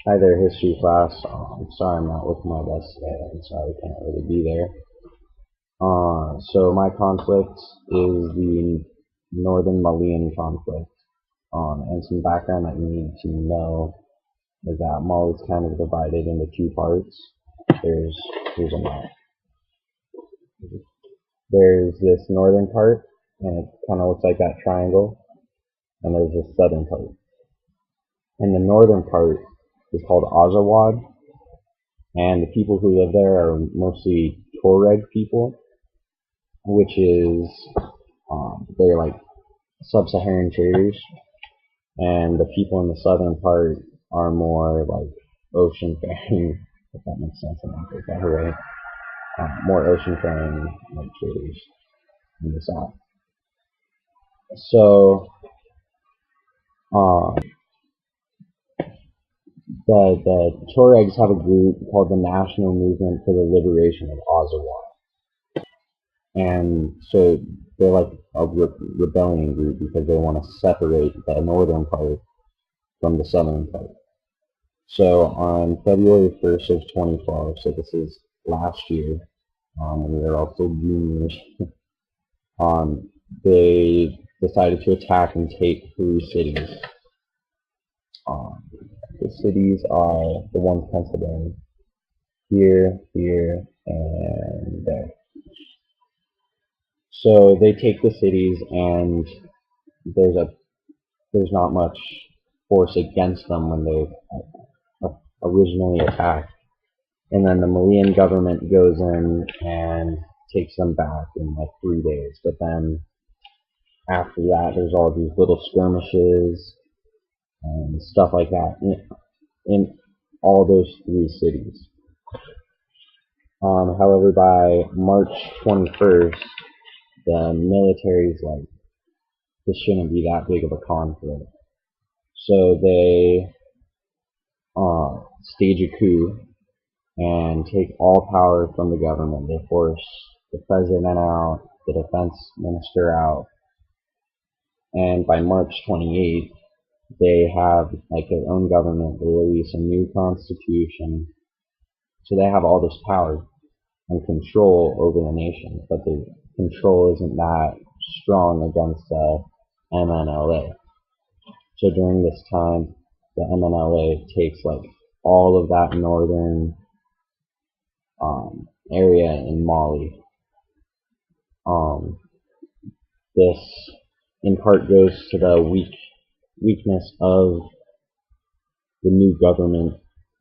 Hi there, history class. Sorry I'm not looking my best today. I'm sorry I can't really be there. So my conflict is the Northern Malian conflict. And some background that you need to know is that Mali is kind of divided into two parts. Here's a map. There's this northern part, and it kind of looks like that triangle, and there's this southern part. And the northern part is called Azawad, and the people who live there are mostly Tuareg people, which is they're like sub-Saharan traders, and the people in the southern part are more like ocean-faring, if that makes sense in Africa, right? More ocean-faring like traders in the south. So the Tuaregs have a group called the National Movement for the Liberation of Azawad. And so they're like a rebellion group because they want to separate the northern part from the southern part. So on February 1st of 2012, so this is last year, when we were all still juniors, they decided to attack and take 3 cities. The cities are the ones penciled in here, here, and there. So they take the cities, and there's not much force against them when they originally attacked. And then the Malian government goes in and takes them back in like 3 days. But then after that, there's all these little skirmishes and stuff like that in all those 3 cities. However, by March 21st, the military's like, this shouldn't be that big of a conflict. So they stage a coup and take all power from the government. They force the president out, the defense minister out, and by March 28th, they have like their own government. They release a new constitution, so they have all this power and control over the nation, but the control isn't that strong against the MNLA. So during this time, the MNLA takes like all of that northern area in Mali. This in part goes to the weakness of the new government,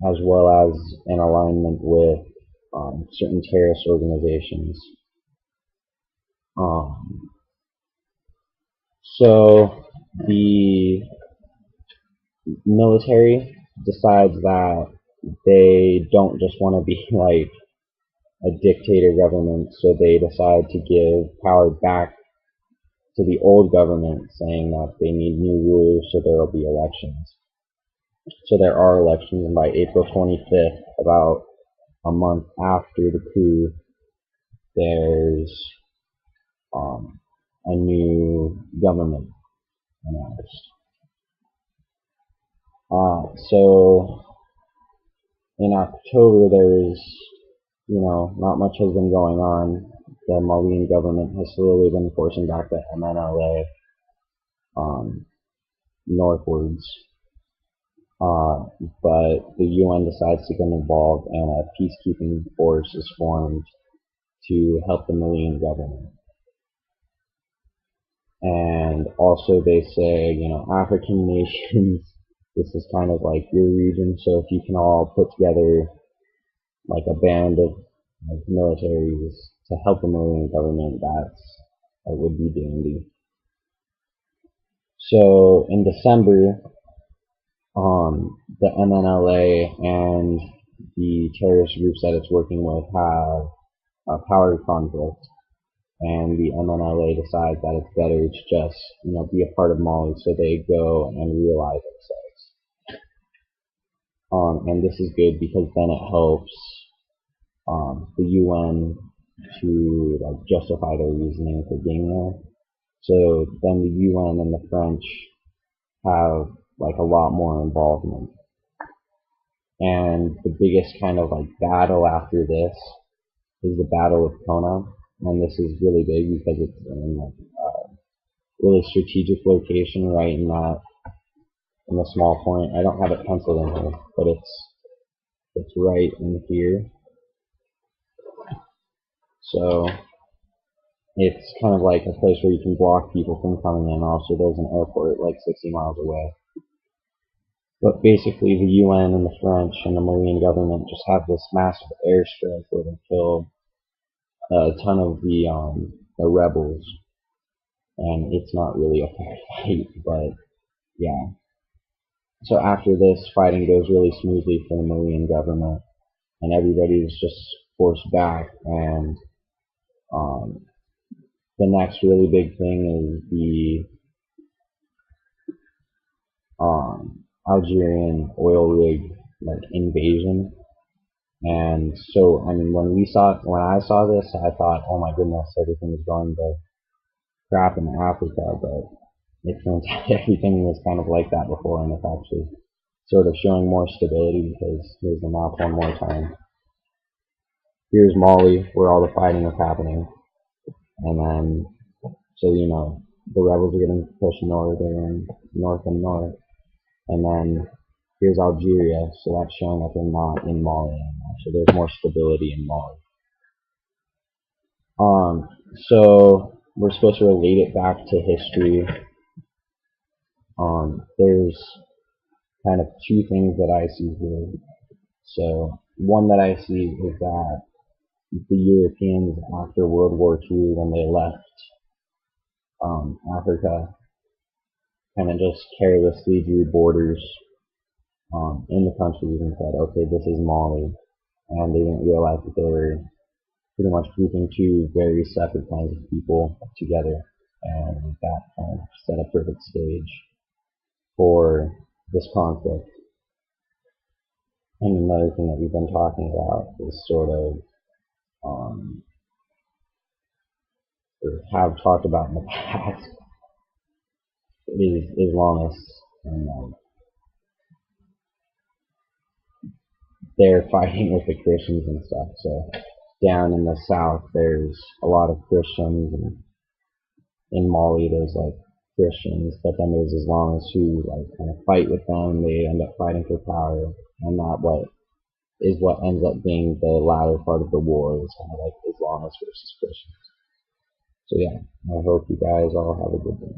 as well as an alignment with certain terrorist organizations. So the military decides that they don't just want to be like a dictator government, so they decide to give power back to the old government, saying that they need new rulers, so there will be elections. So there are elections, and by April 25th, about a month after the coup, there's a new government announced. So in October, there's, not much has been going on. The Malian government has slowly been forcing back the MNLA northwards. But the UN decides to get involved, and a peacekeeping force is formed to help the Malian government. And also they say, African nations, this is kind of like your region, so if you can all put together like a band of militaries to help the Malian government, that would be dandy. So in December, the MNLA and the terrorist groups that it's working with have a power conflict, and the MNLA decides that it's better to just, be a part of Mali, so they go and realize themselves. And this is good because then it helps the UN to justify their reasoning for being there. So then the UN and the French have a lot more involvement. And the biggest kind of like battle after this is the Battle of Kona, and this is really big because it's in like a really strategic location right in the small point. I don't have it penciled in here, but it's right in here. So it's kind of like a place where you can block people from coming in. Also, there's an airport like 60 miles away. But basically, the UN and the French and the Malian government just have this massive airstrike where they kill a ton of the rebels, and it's not really a fair fight, but yeah. So after this, fighting goes really smoothly for the Malian government, and everybody's just forced back. And um, the next really big thing is the Algerian oil rig like invasion. And so, I mean, when I saw this, I thought, oh my goodness, everything is going to crap in Africa, but it turns out everything was kind of like that before, and it's actually sort of showing more stability because here's the map one more time. Here's Mali, where all the fighting is happening, and then, so you know, the rebels are getting pushed north and north, and then here's Algeria, so that's showing that they're not in Mali anymore, so there's more stability in Mali. So we're supposed to relate it back to history. There's kind of two things that I see here. So one that I see is that the Europeans after World War II, when they left Africa, kind of just carelessly drew borders in the countries and said, okay, this is Mali, and they didn't realize that they were pretty much grouping two very separate kinds of people together, and that kind of set a perfect stage for this conflict. And another thing that we've been talking about is sort of, or have talked about in the past, is Islamists, and they're fighting with the Christians and stuff. So down in the south, there's a lot of Christians, and in Mali, there's like Christians, but then there's Islamists who like kind of fight with them. They end up fighting for power, and what ends up being the latter part of the war is kind of like Islamists versus Christians. So yeah, I hope you guys all have a good day.